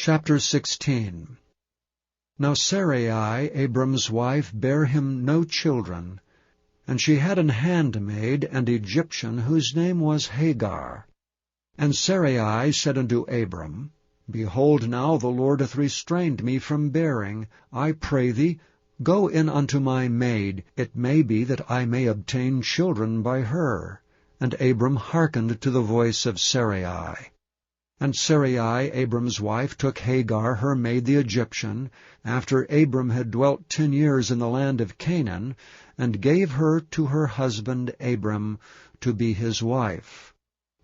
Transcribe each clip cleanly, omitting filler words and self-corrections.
Chapter 16. Now Sarai, Abram's wife, bare him no children, and she had an handmaid, an Egyptian, whose name was Hagar. And Sarai said unto Abram, Behold, now the Lord hath restrained me from bearing. I pray thee, go in unto my maid. It may be that I may obtain children by her. And Abram hearkened to the voice of Sarai. And Sarai, Abram's wife, took Hagar, her maid the Egyptian, after Abram had dwelt 10 years in the land of Canaan, and gave her to her husband Abram to be his wife.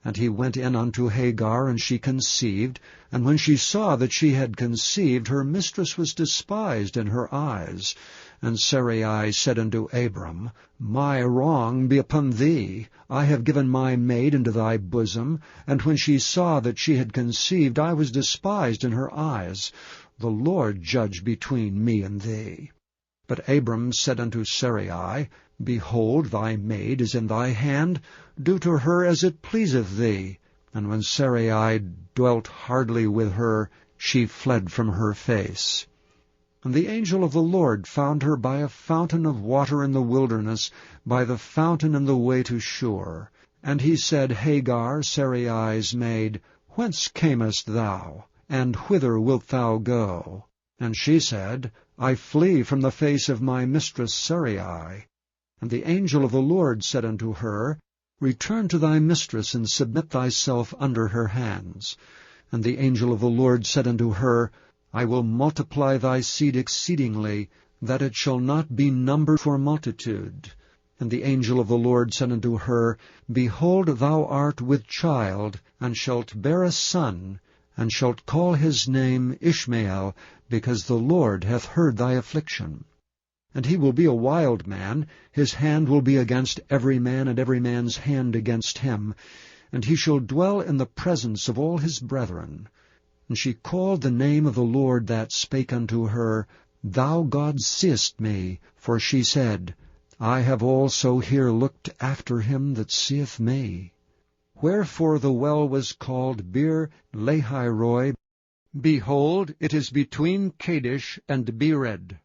And he went in unto Hagar, and she conceived. And when she saw that she had conceived, her mistress was despised in her eyes. And Sarai said unto Abram, My wrong be upon thee. I have given my maid into thy bosom. And when she saw that she had conceived, I was despised in her eyes. The Lord judge between me and thee. But Abram said unto Sarai, Behold, thy maid is in thy hand. Do to her as it pleaseth thee. And when Sarai dwelt hardly with her, she fled from her face. And the angel of the Lord found her by a fountain of water in the wilderness, by the fountain in the way to Shur. And he said, Hagar, Sarai's maid, whence camest thou, and whither wilt thou go? And she said, I flee from the face of my mistress Sarai. And the angel of the Lord said unto her, Return to thy mistress, and submit thyself under her hands. And the angel of the Lord said unto her, I will multiply thy seed exceedingly, that it shall not be numbered for multitude. And the angel of the Lord said unto her, Behold, thou art with child, and shalt bear a son, and shalt call his name Ishmael, because the Lord hath heard thy affliction. And he will be a wild man, his hand will be against every man, and every man's hand against him, and he shall dwell in the presence of all his brethren. And she called the name of the Lord that spake unto her, Thou God seest me, for she said, I have also here looked after him that seeth me. Wherefore the well was called Bir-lahai-roi. Behold, it is between Kadesh and Bere'shiyt.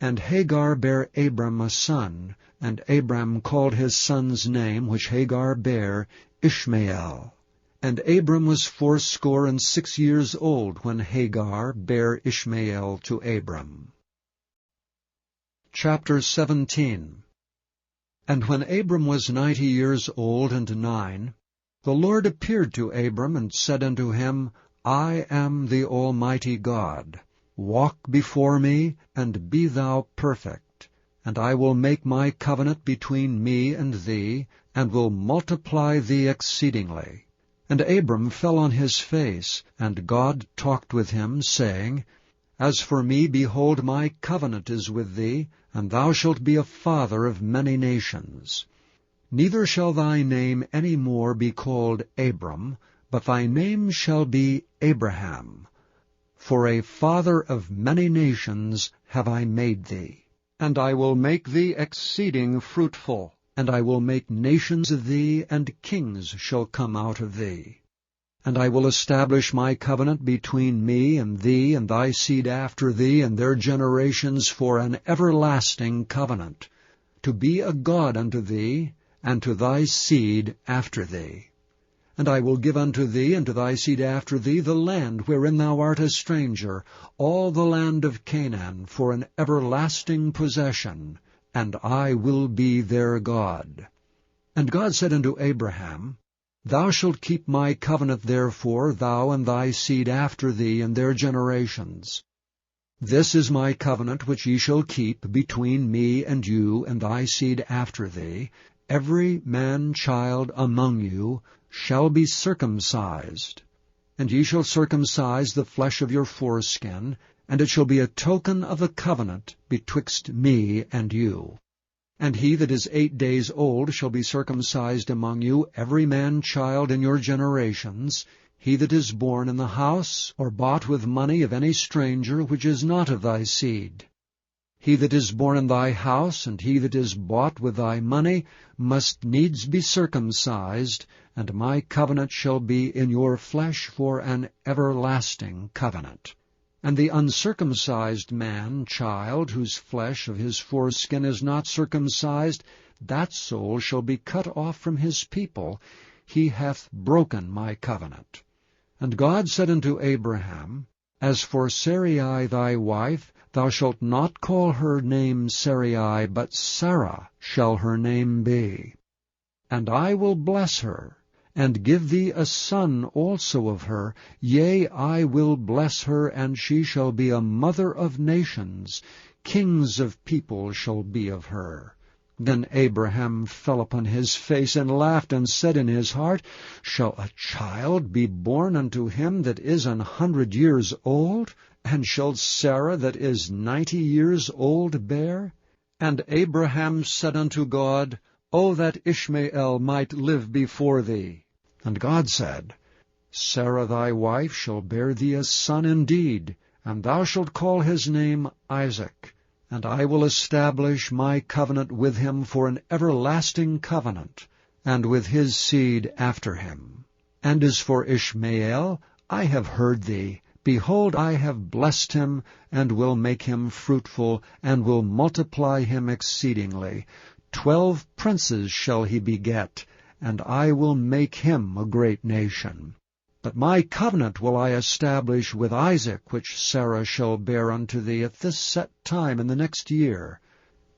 And Hagar bare Abram a son, and Abram called his son's name, which Hagar bare, Ishmael. And Abram was 86 years old when Hagar bare Ishmael to Abram. Chapter 17. And when Abram was 90 years old and 9, the Lord appeared to Abram, and said unto him, I am the Almighty God. Walk before me, and be thou perfect. And I will make my covenant between me and thee, and will multiply thee exceedingly. And Abram fell on his face, and God talked with him, saying, As for me, behold, my covenant is with thee, and thou shalt be a father of many nations. Neither shall thy name any more be called Abram, but thy name shall be Abraham. For a father of many nations have I made thee. And I will make thee exceeding fruitful. And I will make nations of thee, and kings shall come out of thee. And I will establish my covenant between me and thee and thy seed after thee and their generations for an everlasting covenant, to be a God unto thee, and to thy seed after thee. And I will give unto thee and to thy seed after thee the land wherein thou art a stranger, all the land of Canaan, for an everlasting possession, and I will be their God. And God said unto Abraham, Thou shalt keep my covenant therefore, thou and thy seed after thee and their generations. This is my covenant which ye shall keep between me and you and thy seed after thee. Every man-child among you shall be circumcised. And ye shall circumcise the flesh of your foreskin, and it shall be a token of the covenant betwixt me and you. And he that is 8 days old shall be circumcised among you, every man-child in your generations, he that is born in the house, or bought with money of any stranger which is not of thy seed. He that is born in thy house, and he that is bought with thy money, must needs be circumcised, and my covenant shall be in your flesh for an everlasting covenant. And the uncircumcised man, child, whose flesh of his foreskin is not circumcised, that soul shall be cut off from his people. He hath broken my covenant. And God said unto Abraham, As for Sarai thy wife, thou shalt not call her name Sarai, but Sarah shall her name be. And I will bless her, and give thee a son also of her. Yea, I will bless her, and she shall be a mother of nations. Kings of people shall be of her. Then Abraham fell upon his face, and laughed, and said in his heart, Shall a child be born unto him that is 100 years old? And shall Sarah that is 90 years old bear? And Abraham said unto God, O that Ishmael might live before thee. And God said, Sarah thy wife shall bear thee a son indeed, and thou shalt call his name Isaac. And I will establish my covenant with him for an everlasting covenant, and with his seed after him. And as for Ishmael, I have heard thee. Behold, I have blessed him, and will make him fruitful, and will multiply him exceedingly. 12 princes shall he beget, and I will make him a great nation. But my covenant will I establish with Isaac, which Sarah shall bear unto thee at this set time in the next year.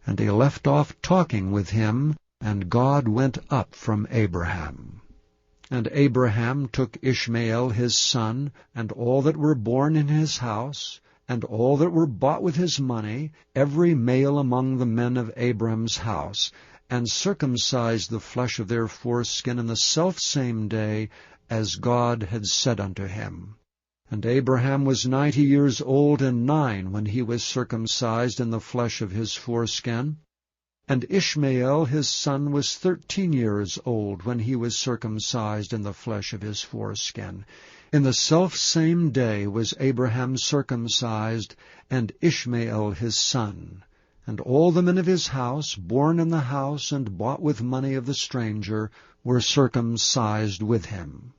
And he left off talking with him, and God went up from Abraham. And Abraham took Ishmael his son, and all that were born in his house, and all that were bought with his money, every male among the men of Abram's house, and circumcised the flesh of their foreskin in the selfsame day, as God had said unto him. And Abraham was 90 years old and 9 when he was circumcised in the flesh of his foreskin. And Ishmael his son was 13 years old when he was circumcised in the flesh of his foreskin. In the selfsame day was Abraham circumcised, and Ishmael his son. And all the men of his house, born in the house and bought with money of the stranger, were circumcised with him.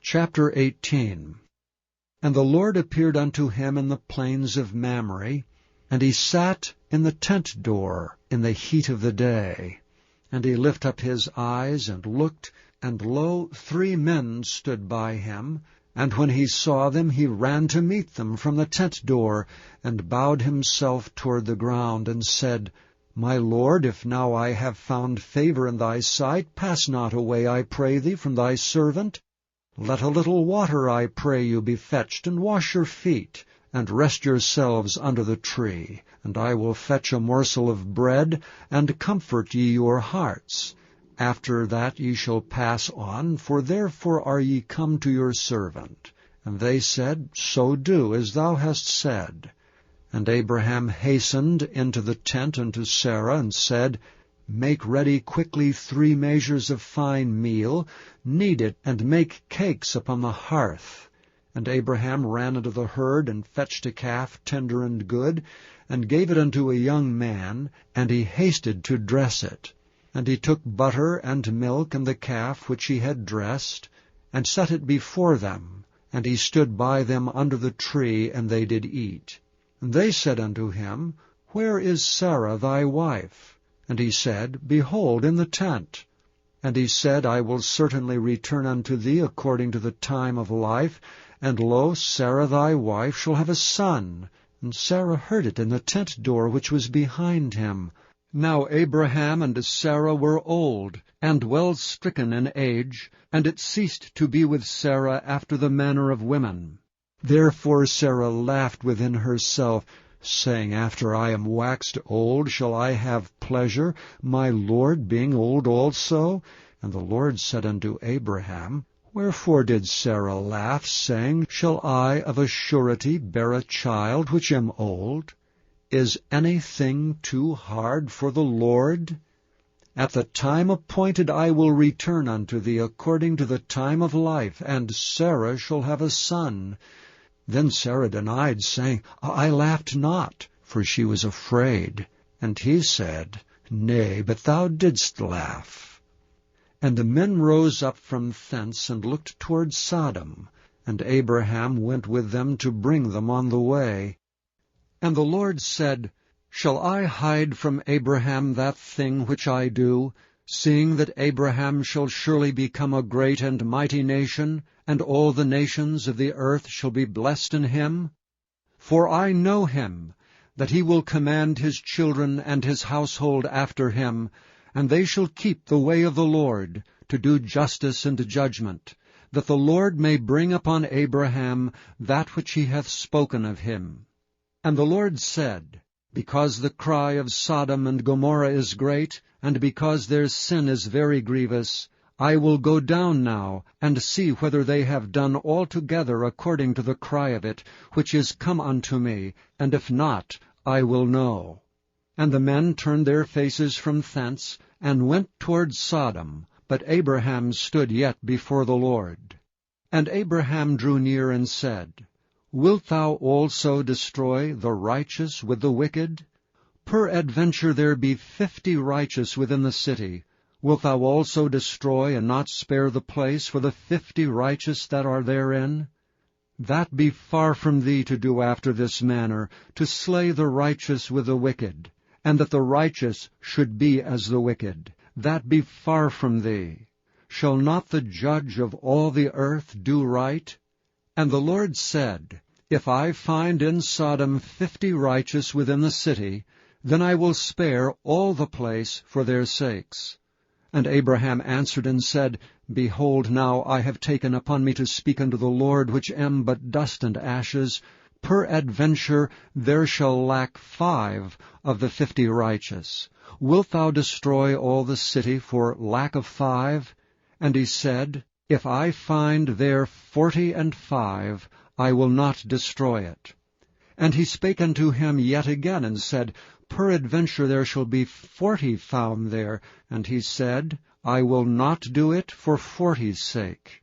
Chapter 18. And the Lord appeared unto him in the plains of Mamre, and he sat in the tent door in the heat of the day. And he lifted up his eyes and looked, and lo, 3 men stood by him. And when he saw them, he ran to meet them from the tent door, and bowed himself toward the ground, and said, My Lord, if now I have found favor in thy sight, pass not away, I pray thee, from thy servant. Let a little water, I pray you, be fetched, and wash your feet, and rest yourselves under the tree. And I will fetch a morsel of bread, and comfort ye your hearts. After that ye shall pass on, for therefore are ye come to your servant. And they said, So do, as thou hast said. And Abraham hastened into the tent unto Sarah, and said, Make ready quickly 3 measures of fine meal, knead it, and make cakes upon the hearth. And Abraham ran unto the herd, and fetched a calf tender and good, and gave it unto a young man, and he hasted to dress it. And he took butter and milk and the calf which he had dressed, and set it before them. And he stood by them under the tree, and they did eat. And they said unto him, Where is Sarah thy wife? And he said, Behold, in the tent. And he said, I will certainly return unto thee according to the time of life, and lo, Sarah thy wife shall have a son. And Sarah heard it in the tent door which was behind him. Now Abraham and Sarah were old, and well stricken in age, and it ceased to be with Sarah after the manner of women. Therefore Sarah laughed within herself, saying, After I am waxed old, shall I have pleasure, my Lord being old also? And the Lord said unto Abraham, Wherefore did Sarah laugh, saying, Shall I of a surety bear a child which am old? Is anything too hard for the Lord? At the time appointed I will return unto thee according to the time of life, and Sarah shall have a son. Then Sarah denied, saying, I laughed not, for she was afraid. And he said, Nay, but thou didst laugh. And the men rose up from thence, and looked toward Sodom. And Abraham went with them to bring them on the way. And the Lord said, Shall I hide from Abraham that thing which I do, seeing that Abraham shall surely become a great and mighty nation, and all the nations of the earth shall be blessed in him? For I know him, that he will command his children and his household after him, and they shall keep the way of the Lord, to do justice and judgment, that the Lord may bring upon Abraham that which he hath spoken of him. And the Lord said, Because the cry of Sodom and Gomorrah is great, and because their sin is very grievous, I will go down now, and see whether they have done altogether according to the cry of it, which is come unto me, and if not, I will know. And the men turned their faces from thence, and went toward Sodom, but Abraham stood yet before the Lord. And Abraham drew near and said, Wilt thou also destroy the righteous with the wicked? Peradventure there be 50 righteous within the city. Wilt thou also destroy and not spare the place for the 50 righteous that are therein? That be far from thee to do after this manner, to slay the righteous with the wicked, and that the righteous should be as the wicked. That be far from thee. Shall not the judge of all the earth do right? And the Lord said, If I find in Sodom 50 righteous within the city, then I will spare all the place for their sakes. And Abraham answered and said, Behold, now I have taken upon me to speak unto the Lord, which am but dust and ashes. Peradventure there shall lack 5 of the 50 righteous. Wilt thou destroy all the city for lack of 5? And he said, If I find there 45, I will not destroy it. And he spake unto him yet again, and said, Peradventure there shall be 40 found there. And he said, I will not do it for 40's sake.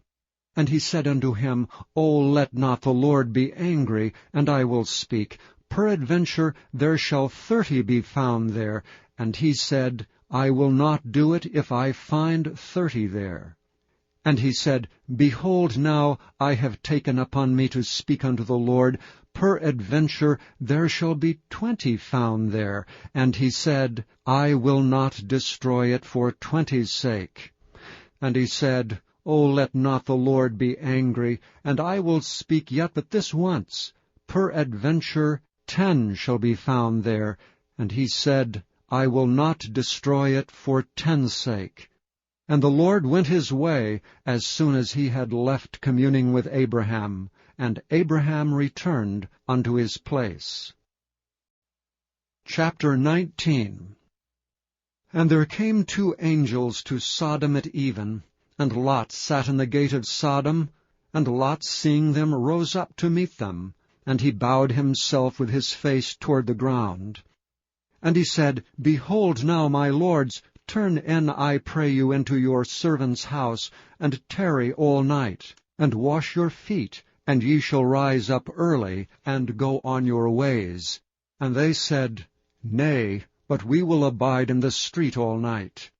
And he said unto him, O let not the Lord be angry, and I will speak. Peradventure there shall 30 be found there. And he said, I will not do it if I find 30 there. And he said, Behold, now I have taken upon me to speak unto the Lord. Peradventure there shall be 20 found there. And he said, I will not destroy it for 20's sake. And he said, O let not the Lord be angry, and I will speak yet but this once. Peradventure 10 shall be found there. And he said, I will not destroy it for 10's sake. And the Lord went his way as soon as he had left communing with Abraham, and Abraham returned unto his place. Chapter 19. And there came 2 angels to Sodom at even, and Lot sat in the gate of Sodom, and Lot, seeing them, rose up to meet them, and he bowed himself with his face toward the ground. And he said, Behold now, my lords, turn in, I pray you, into your servant's house, and tarry all night, and wash your feet, and ye shall rise up early, and go on your ways. And they said, Nay, but we will abide in the street all night.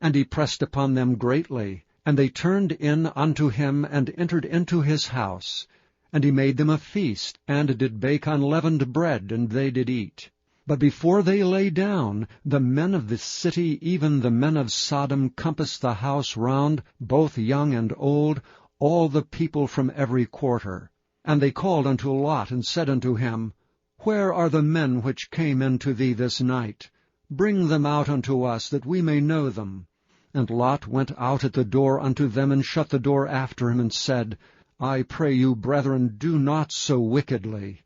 And he pressed upon them greatly, and they turned in unto him, and entered into his house. And he made them a feast, and did bake unleavened bread, and they did eat. But before they lay down, the men of the city, even the men of Sodom, compassed the house round, both young and old, all the people from every quarter. And they called unto Lot, and said unto him, Where are the men which came into thee this night? Bring them out unto us, that we may know them. And Lot went out at the door unto them, and shut the door after him, and said, I pray you, brethren, do not so wickedly.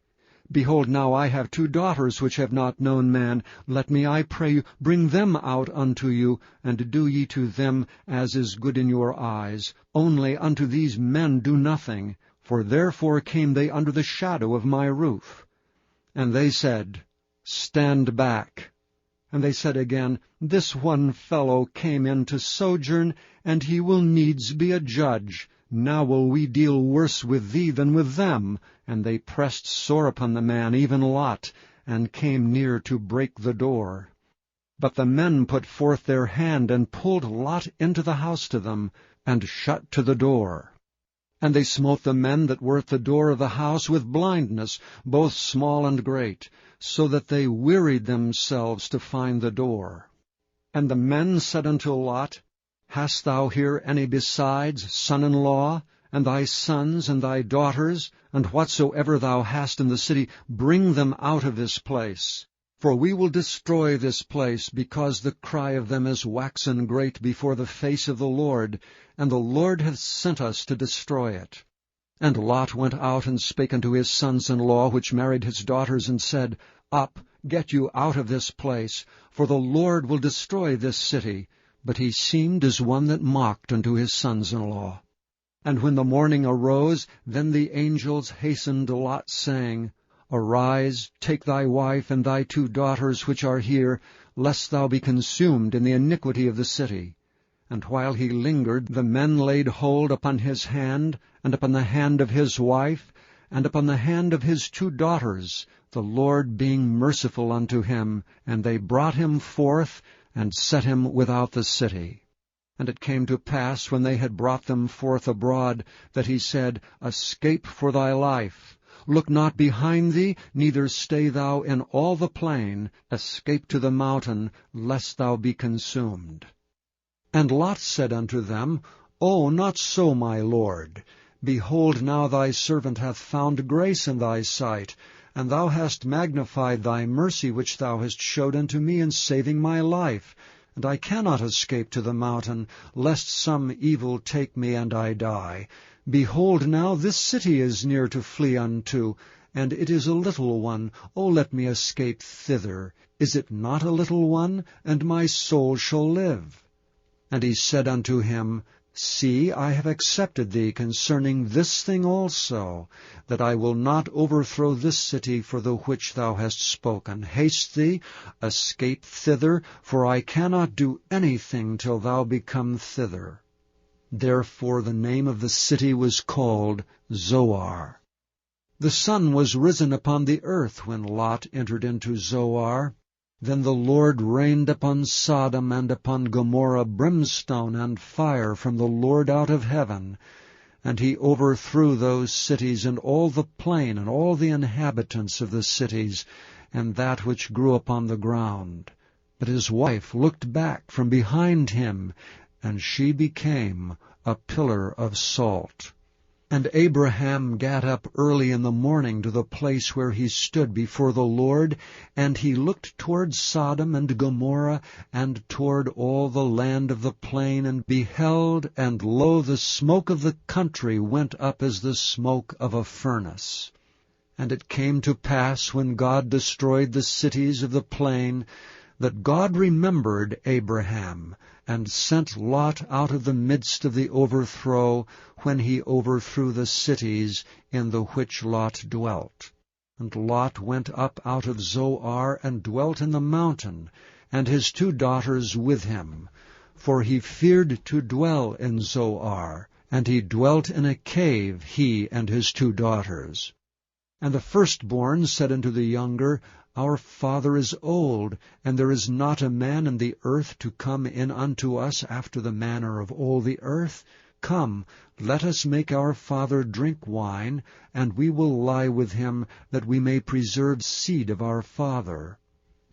Behold, now I have 2 daughters which have not known man. Let me, I pray you, bring them out unto you, and do ye to them as is good in your eyes. Only unto these men do nothing, for therefore came they under the shadow of my roof. And they said, Stand back. And they said again, This one fellow came in to sojourn, and he will needs be a judge. Now will we deal worse with thee than with them. And they pressed sore upon the man, even Lot, and came near to break the door. But the men put forth their hand, and pulled Lot into the house to them, and shut to the door. And they smote the men that were at the door of the house with blindness, both small and great, so that they wearied themselves to find the door. And the men said unto Lot, Hast thou here any besides son-in-law, and thy sons and thy daughters, and whatsoever thou hast in the city, bring them out of this place. For we will destroy this place, because the cry of them is waxen great before the face of the Lord, and the Lord hath sent us to destroy it. And Lot went out and spake unto his sons-in-law, which married his daughters, and said, Up, get you out of this place, for the Lord will destroy this city. But he seemed as one that mocked unto his sons-in-law. And when the morning arose, then the angels hastened Lot, saying, Arise, take thy wife and thy 2 daughters which are here, lest thou be consumed in the iniquity of the city. And while he lingered, the men laid hold upon his hand, and upon the hand of his wife, and upon the hand of his 2 daughters, the Lord being merciful unto him, and they brought him forth, and set him without the city. And it came to pass, when they had brought them forth abroad, that he said, Escape for thy life. Look not behind thee, neither stay thou in all the plain. Escape to the mountain, lest thou be consumed. And Lot said unto them, O, not so, my lord. Behold, now thy servant hath found grace in thy sight, and thou hast magnified thy mercy which thou hast showed unto me in saving my life. And I cannot escape to the mountain, lest some evil take me and I die. Behold, now this city is near to flee unto, and it is a little one. O let me escape thither. Is it not a little one? And my soul shall live. And he said unto him, See, I have accepted thee concerning this thing also, that I will not overthrow this city for the which thou hast spoken. Haste thee, escape thither, for I cannot do anything till thou become thither. Therefore the name of the city was called Zoar. The sun was risen upon the earth when Lot entered into Zoar. Then the Lord rained upon Sodom and upon Gomorrah brimstone and fire from the Lord out of heaven. And he overthrew those cities, and all the plain, and all the inhabitants of the cities, and that which grew upon the ground. But his wife looked back from behind him, and she became a pillar of salt. And Abraham gat up early in the morning to the place where he stood before the Lord, and he looked toward Sodom and Gomorrah, and toward all the land of the plain, and beheld, and lo, the smoke of the country went up as the smoke of a furnace. And it came to pass, when God destroyed the cities of the plain, that God remembered Abraham, and sent Lot out of the midst of the overthrow, when he overthrew the cities in the which Lot dwelt. And Lot went up out of Zoar, and dwelt in the mountain, and his 2 daughters with him. For he feared to dwell in Zoar, and he dwelt in a cave, he and his 2 daughters. And the firstborn said unto the younger, Our father is old, and there is not a man in the earth to come in unto us after the manner of all the earth. Come, let us make our father drink wine, and we will lie with him, that we may preserve seed of our father.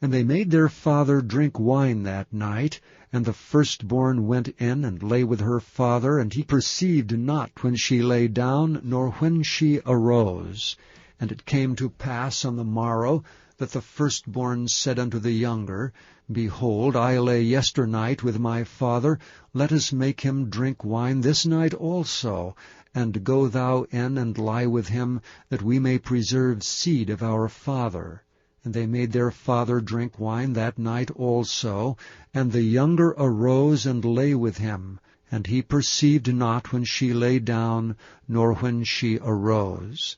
And they made their father drink wine that night, and the firstborn went in and lay with her father, and he perceived not when she lay down, nor when she arose. And it came to pass on the morrow, that the firstborn said unto the younger, Behold, I lay yesternight with my father. Let us make him drink wine this night also, and go thou in and lie with him, that we may preserve seed of our father. And they made their father drink wine that night also, and the younger arose and lay with him, and he perceived not when she lay down, nor when she arose.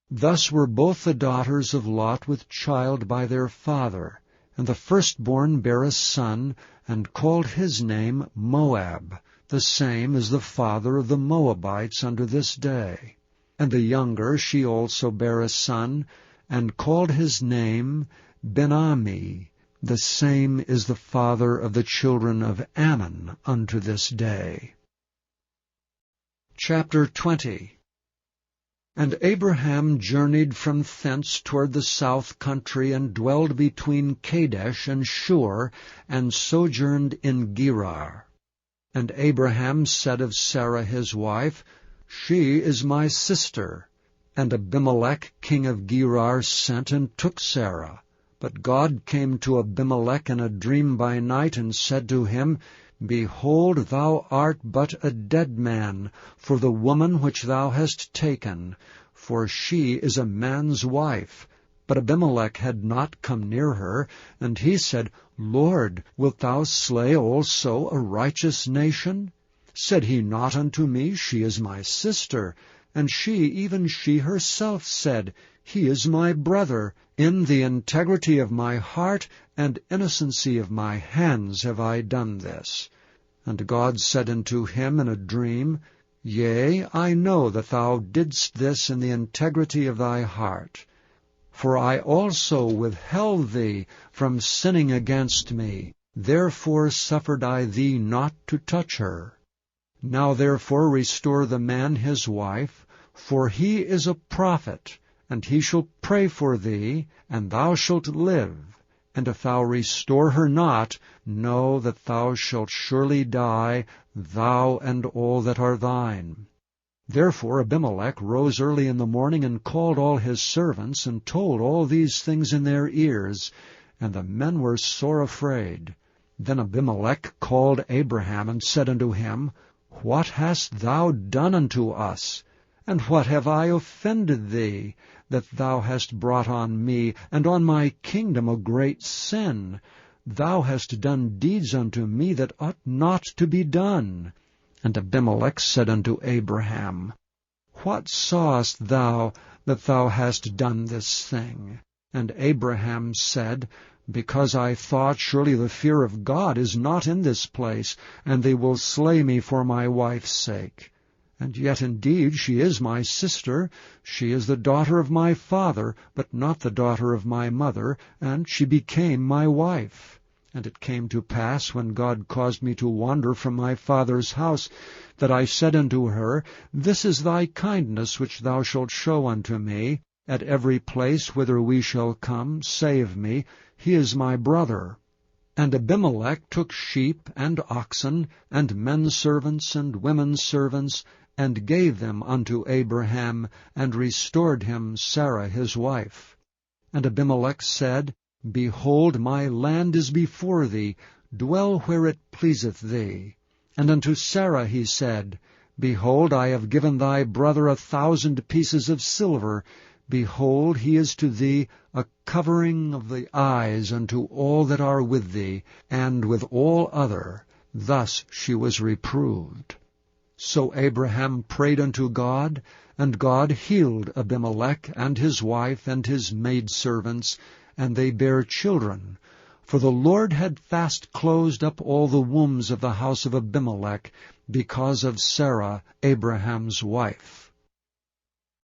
Thus were both the daughters of Lot with child by their father. And the firstborn bare a son, and called his name Moab. The same is the father of the Moabites unto this day. And the younger, she also bare a son, and called his name Ben-Ammi. The same is the father of the children of Ammon unto this day. Chapter 20. And Abraham journeyed from thence toward the south country, and dwelled between Kadesh and Shur, and sojourned in Gerar. And Abraham said of Sarah his wife, She is my sister. And Abimelech king of Gerar sent and took Sarah. But God came to Abimelech in a dream by night, and said to him, Behold, thou art but a dead man for the woman which thou hast taken, for she is a man's wife. But Abimelech had not come near her, and he said, Lord, wilt thou slay also a righteous nation? Said he not unto me, She is my sister? And she, even she herself, said, He is my brother. In the integrity of my heart and innocency of my hands have I done this. And God said unto him in a dream, Yea, I know that thou didst this in the integrity of thy heart. For I also withheld thee from sinning against me. Therefore suffered I thee not to touch her. Now therefore restore the man his wife, for he is a prophet, and he shall pray for thee, and thou shalt live. And if thou restore her not, know that thou shalt surely die, thou and all that are thine. Therefore Abimelech rose early in the morning, and called all his servants, and told all these things in their ears, and the men were sore afraid. Then Abimelech called Abraham, and said unto him, What hast thou done unto us? And what have I offended thee, that thou hast brought on me, and on my kingdom, a great sin? Thou hast done deeds unto me that ought not to be done. And Abimelech said unto Abraham, What sawest thou that thou hast done this thing? And Abraham said, Because I thought, surely the fear of God is not in this place, and they will slay me for my wife's sake. And yet indeed she is my sister, she is the daughter of my father, but not the daughter of my mother, and she became my wife. And it came to pass, when God caused me to wander from my father's house, that I said unto her, This is thy kindness which thou shalt show unto me. At every place whither we shall come, save me, he is my brother. And Abimelech took sheep and oxen, and men servants and women servants, and gave them unto Abraham, and restored him Sarah his wife. And Abimelech said, Behold, my land is before thee, dwell where it pleaseth thee. And unto Sarah he said, Behold, I have given thy brother 1,000 pieces of silver. Behold, he is to thee a covering of the eyes unto all that are with thee, and with all other. Thus she was reproved. So Abraham prayed unto God, and God healed Abimelech and his wife and his maidservants, and they bare children. For the Lord had fast closed up all the wombs of the house of Abimelech, because of Sarah, Abraham's wife.